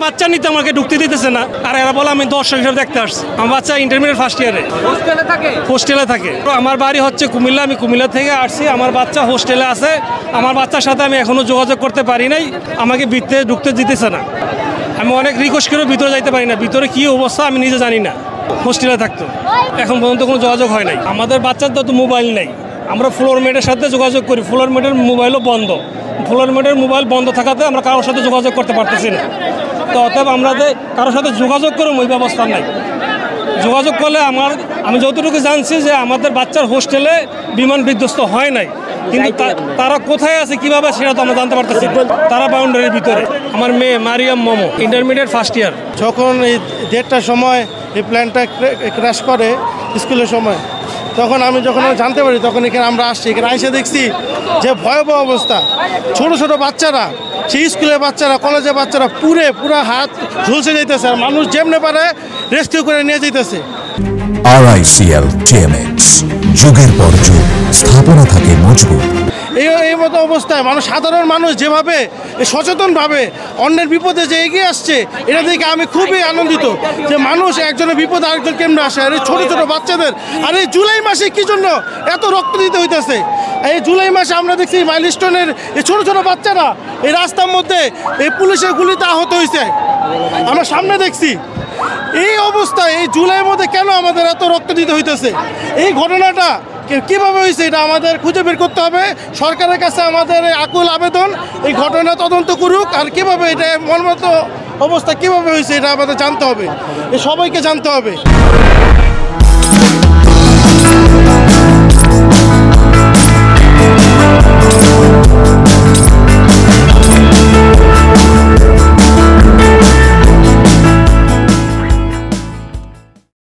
বাচ্চা নিতে আমাকে ঢুকতে দিতেছে না, আর এরা বলে আমি দর্শক হিসেবে দেখতে আসছি। আমার বাচ্চা ইন্টারমিডিয়েট ফার্স্ট ইয়ারে হোস্টেলে থাকে। আমার বাড়ি হচ্ছে কুমিল্লা, আমি কুমিল্লা থেকে আসছি। আমার বাচ্চা হোস্টেলে আছে, আমার বাচ্চার সাথে আমি এখনো যোগাযোগ করতে পারি নাই, আমাকে ভিতরে ঢুকতে দিতেছে না। আমি অনেক রিকোয়েস্ট করেও ভিতরে যাইতে পারি না, ভিতরে কী অবস্থা আমি নিজে জানি না। হোস্টেলে থাকতো, এখন পর্যন্ত কোনো যোগাযোগ হয় নাই। আমাদের বাচ্চার তো মোবাইল নেই, আমরা ফ্লোর মেটের সাথে যোগাযোগ করি, ফ্লোর মেটের মোবাইলও বন্ধ। ফ্লোর মেটের মোবাইল বন্ধ থাকাতে আমরা কারোর সাথে যোগাযোগ করতে পারতেছি না। তো অতএব আমাদের কারোর সাথে যোগাযোগ করে ওই ব্যবস্থা নাই। যোগাযোগ করলে আমি যতটুকু জানছি যে আমাদের বাচ্চার হোস্টেলে বিমান বিধ্বস্ত হয় নাই, কিন্তু তারা কোথায় আছে কিভাবে সেটা তো আমরা জানতে পারতেছি। তারা বাউন্ডারির ভিতরে। আমার মেয়ে Mariam Momo, intermediate first year. যখন এই 1:30টার সময় এই প্ল্যানটা ক্র্যাশ করে স্কুলের সময়, তখন আমি যখন জানতে পারি তখন এখানে আমরা আসছি। এখানে এসে দেখছি যে ভয়াবহ অবস্থা। ছোট ছোট বাচ্চারা, সেই স্কুলের বাচ্চারা, কলেজের বাচ্চারা পুরো হাত ঝুলসে যাইতেছে, আর মানুষ যেমনে পারে রেস্কিউ করে নিয়ে যাইতেছে। RICL TMX, যুগের পর যুগ স্থাপনা থাকে মজবুত। এই মতো অবস্থায় সাধারণ মানুষ যেভাবে সচেতনভাবে অন্যের বিপদে যে এগিয়ে আসছে, এটা দেখে আমি খুবই আনন্দিত যে মানুষ একজনের বিপদে আরেকজন কেমনে আসে। আর এই ছোটো ছোটো বাচ্চাদের, আর এই জুলাই মাসে কী জন্য এত রক্ত দিতে হইতেছে। এই জুলাই মাসে আমরা দেখছি মাইলস্টোনের এই ছোটো ছোটো বাচ্চারা এই রাস্তার মধ্যে এই পুলিশের গুলিতে আহত হয়েছে, আমরা সামনে দেখছি। এই অবস্থায় এই জুলাইয়ের মধ্যে কেন আমাদের এত রক্ত দিতে হইতেছে? এই ঘটনাটা কীভাবে হয়েছে এটা আমাদের খুঁজে বের করতে হবে। সরকারের কাছে আমাদের আকুল আবেদন, এই ঘটনা তদন্ত করুক, আর কীভাবে এটা মর্মান্তিক অবস্থা কীভাবে হয়েছে এটা আমাদের জানতে হবে, সবাইকে জানতে হবে।